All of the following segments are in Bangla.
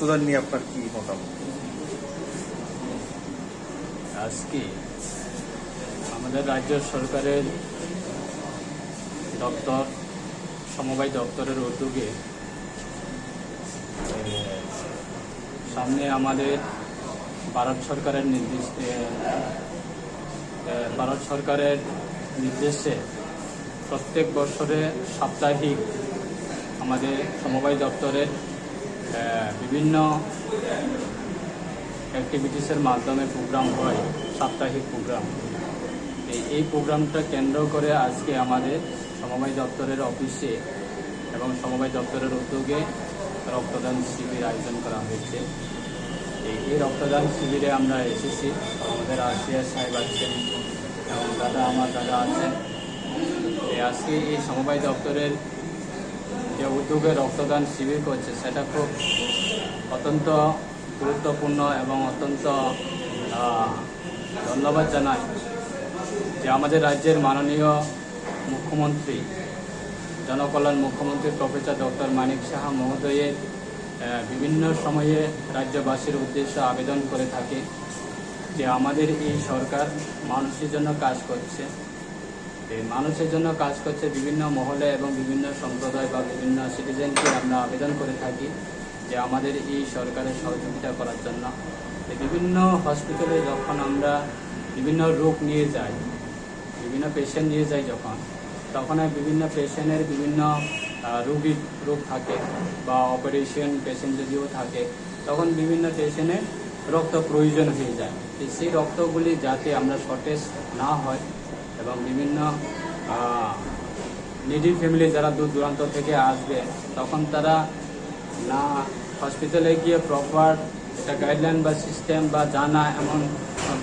রক্তদান নিয়ে আপনার কি মতামত? আজকে আমাদের রাজ্য সরকারের দপ্তর সমবায় দপ্তরের উদ্যোগে সামনে আমাদের ভারত সরকারের নির্দেশে প্রত্যেক বছরে সাপ্তাহিক আমাদের সমবায় দপ্তরের বিভিন্ন অ্যাক্টিভিটিসের মাধ্যমে প্রোগ্রাম হয়, সাপ্তাহিক প্রোগ্রাম। এই প্রোগ্রামটা কেন্দ্র করে আজকে আমাদের সমবায় দপ্তরের অফিসে এবং সমবায় দপ্তরের উদ্যোগে রক্তদান শিবির আয়োজন করা হয়েছে। এই রক্তদান শিবিরে আমরা এসেছি, আমাদের আসিয়া সাহেব আছেন এবং আমার দাদা আছেন। আজকে এই সমবায় দপ্তরের যে উদ্যোগে রক্তদান শিবির করছে সেটা খুব অত্যন্ত গুরুত্বপূর্ণ এবং অত্যন্ত ধন্যবাদ জানাই যে আমাদের রাজ্যের মাননীয় মুখ্যমন্ত্রী, জনকল্যাণ মুখ্যমন্ত্রী প্রফেসর ডক্টর মানিক সাহা মহোদয়ের বিভিন্ন সময়ে রাজ্যবাসীর উদ্দেশ্যে আবেদন করে থাকে যে আমাদের এই সরকার মানুষের জন্য কাজ করছে। এই মানুষের জন্য কাজ করছে বিভিন্ন মহলে এবং বিভিন্ন সম্প্রদায় বা বিভিন্ন সিটিজেনকে আমরা আবেদন করে থাকি যে আমাদের এই সরকারের সহযোগিতা করার জন্য। বিভিন্ন হসপিটালে যখন আমরা বিভিন্ন রোগ নিয়ে যাই, বিভিন্ন পেশেন্ট নিয়ে যাই তখন বিভিন্ন পেশেন্টের বিভিন্ন রোগ থাকে বা অপারেশন পেশেন্ট যদিও থাকে, তখন বিভিন্ন পেশেন্টের রক্ত প্রয়োজন হয়ে যায়। সেই রক্তগুলি যাতে আমরা শর্টেজ না হয় এবং বিভিন্ন নিডি ফ্যামিলি যারা দূর দূরান্ত থেকে আসবে তখন তারা না হসপিটালে গিয়ে প্রপার একটা গাইডলাইন বা সিস্টেম বা জানা, এমন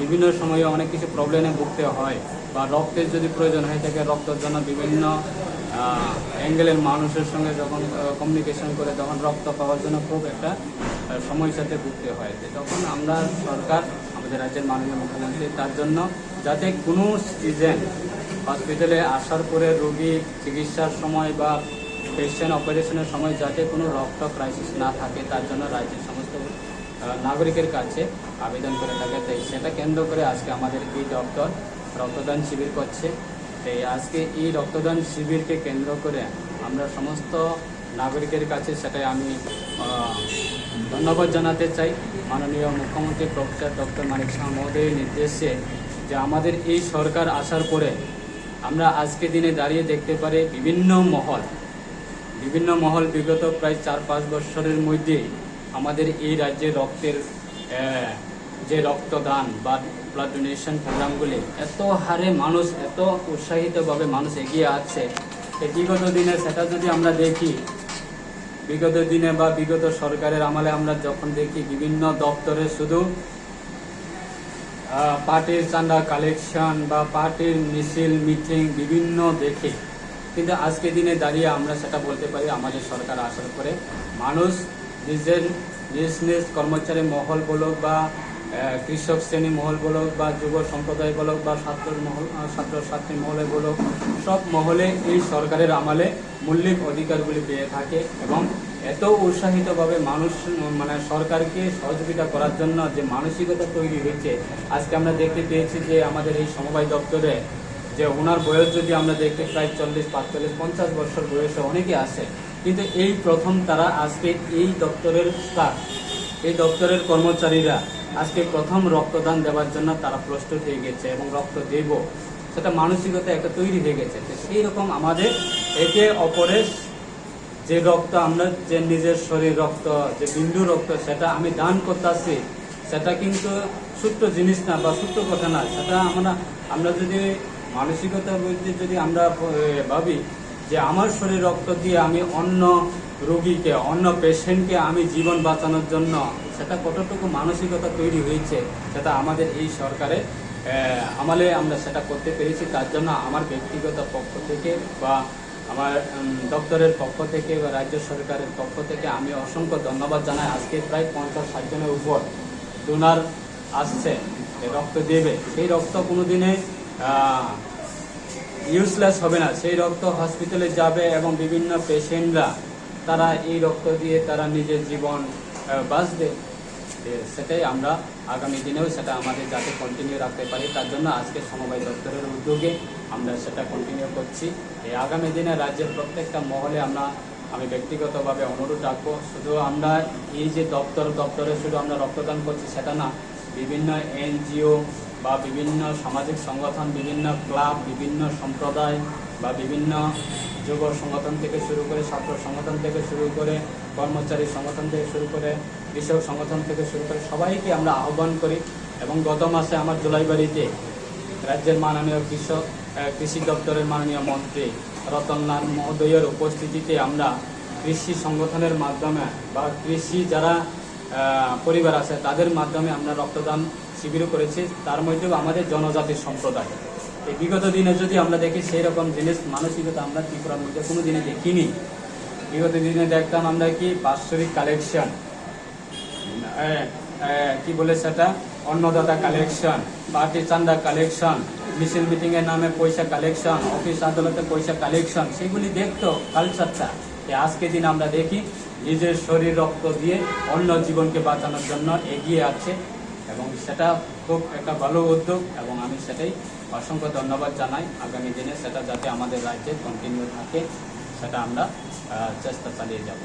বিভিন্ন সময়ে অনেক কিছু প্রবলেমে ভুগতে হয়। বা রক্তের যদি প্রয়োজন হয়ে থাকে, রক্তের জন্য বিভিন্ন অ্যাঙ্গেলের মানুষের সঙ্গে যখন কমিউনিকেশন করে তখন রক্ত পাওয়ার জন্য খুব একটা সমস্যাতে ভুগতে হয়। তখন আমরা সরকার, আমাদের রাজ্যের মাননীয় মুখ্যমন্ত্রী তার জন্য যাতে কোনো সিটিজেন হসপিটালে আসার পরে রোগী চিকিৎসার সময় বা পেশেন্ট অপারেশনের সময় যাতে কোনো রক্ত ক্রাইসিস না থাকে তার জন্য রাজ্যের সমস্ত নাগরিকের কাছে আবেদন করে থাকে। তাই সেটা কেন্দ্র করে আজকে আমাদের এই দপ্তর রক্তদান শিবির করছে। তাই আজকে এই রক্তদান শিবিরকে কেন্দ্র করে আমরা সমস্ত নাগরিকের কাছে সেটাই আমি ধন্যবাদ জানাতে চাই মাননীয় মুখ্যমন্ত্রী প্রফেসর ডক্টর মানিক সাহা মহোদয়ের নির্দেশে যে আমাদের এই সরকার আসার পরে আমরা আজকে দিনে দাঁড়িয়ে দেখতে পারি বিভিন্ন মহল বিগত প্রায় 4-5 বছরের মধ্যে আমাদের এই রাজ্যে রক্তের যে রক্তদান বা ব্লাড ডোনেশন প্রোগ্রামগুলি এত হারে মানুষ, এত উৎসাহিতভাবে মানুষ এগিয়ে আছে। বিগত দিনে সেটা যদি আমরা দেখি, বিগত দিনে বা বিগত সরকারের আমলে আমরা যখন দেখি বিভিন্ন দপ্তরে শুধু পার্টির চাঁদা কালেকশন বা পার্টির মিছিল মিটিং বিভিন্ন দেখে, কিন্তু আজকে দিনে দাঁড়িয়ে আমরা সেটা বলতে পারি আমাদের সরকার আসার পরে মানুষ নিজের নিজ কর্মচারী মহল বলুক বা কৃষক শ্রেণী মহল বলুক বা যুব সম্প্রদায় বলুক বা ছাত্রছাত্রী মহলে বলুক, সব মহলে এই সরকারের আমলে মৌলিক অধিকারগুলি পেয়ে থাকে এবং এত উৎসাহিতভাবে মানুষ সরকারকে সহযোগিতা করার জন্য যে মানসিকতা তৈরি হয়েছে। আজকে আমরা দেখতে পেয়েছি যে আমাদের এই সমবায় দপ্তরে যে ওনার বয়স যদি আমরা দেখতে প্রায় 40, 45, 50 বছর বয়সে অনেকে আসে, কিন্তু এই প্রথম তারা আজকে এই দপ্তরের স্টাফ, এই দপ্তরের কর্মচারীরা আজকে প্রথম রক্তদান দেওয়ার জন্য তারা প্রস্তুত হয়ে গেছে এবং রক্ত দেব সেটা মানসিকতা একটা তৈরি হয়ে গেছে। সেই রকম আমাদের একে অপরের যে রক্ত আমরা যে নিজের শরীর রক্ত যে বিন্দু রক্ত সেটা আমি দান করতেছি, সেটা কিন্তু ছোট্ট জিনিস না বা ছোট্ট কথা না। সেটা আমরা যদি মানসিকতার মধ্যে যদি আমরা ভাবি যে আমার শরীর রক্ত দিয়ে আমি অন্য রোগীকে, অন্য পেশেন্টকে আমি জীবন বাঁচানোর জন্য, সেটা কতটুকু মানসিকতা তৈরি হয়েছে সেটা আমাদের এই সরকারের আমলে আমরা সেটা করতে পেরেছি। তার জন্য আমার ব্যক্তিগত পক্ষ থেকে বা আমার দপ্তরের পক্ষ থেকে বা রাজ্য সরকারের পক্ষ থেকে আমি অসংখ্য ধন্যবাদ জানাই। আজকে প্রায় 50-60 জনের উপর ডোনার আসছে রক্ত দেবে। সেই রক্ত কোনোদিনে ইউজলেস হবে না, সেই রক্ত হসপিটালে যাবে এবং বিভিন্ন পেশেন্টরা তারা এই রক্ত দিয়ে তারা নিজের জীবন বাঁচবে। সেটাই আমরা আগামী দিনেও সেটা আমাদের যাতে কন্টিনিউ রাখতে পারি, তার জন্য আজকে সমবায় দপ্তরের উদ্যোগে আমরা সেটা কন্টিনিউ করছি। এই আগামী দিনে রাজ্যের প্রত্যেকটা মহলে আমি ব্যক্তিগতভাবে অনুরোধ রাখবো, শুধু আমরা এই যে দপ্তরে শুধু আমরা রক্তদান করছি সেটা না, বিভিন্ন এনজিও বা বিভিন্ন সামাজিক সংগঠন, বিভিন্ন ক্লাব, বিভিন্ন সম্প্রদায় বা বিভিন্ন যুব সংগঠন থেকে শুরু করে, ছাত্র সংগঠন থেকে শুরু করে, কর্মচারী সংগঠন থেকে শুরু করে, কৃষক সংগঠন থেকে শুরু করে সবাইকে আমরা আহ্বান করি। এবং গত মাসে আমার জুলাইবাড়িতে রাজ্যের মাননীয় কৃষি দপ্তরের মাননীয় মন্ত্রী রতনলাল মহোদয়ের উপস্থিতিতে আমরা কৃষি সংগঠনের মাধ্যমে বা কৃষি যারা পরিবার আছে তাদের মাধ্যমে আমরা রক্তদান শিবিরও করেছি। তার মধ্যেও আমাদের জনজাতির সম্প্রদায়, এই বিগত দিনে যদি আমরা দেখি সেই রকম জিনিস মানসিকতা আমরা ত্রিপুরার মধ্যে কোনো দিনে দেখিনি। বিগত দিনে দেখতাম আমরা কি বাৎসরিক কালেকশন, কি বলে সেটা, অন্নদাতা কালেকশন, পার্টি চান্দা কালেকশন, মিছিল মিটিংয়ের নামে পয়সা কালেকশন, অফিস আদালতে পয়সা কালেকশন, সেগুলি দেখতো কালচারটা। আজকে দিন আমরা দেখি নিজের শরীর রক্ত দিয়ে অন্য জীবনকে বাঁচানোর জন্য এগিয়ে আছে, এবং সেটা খুব একটা ভালো উদ্যোগ, এবং আমি সেটাই অসংখ্য ধন্যবাদ জানাই। আগামী দিনে সেটা যাতে আমাদের রাজ্যে কন্টিনিউ থাকে সেটা আমরা চেষ্টা চালিয়ে যাব।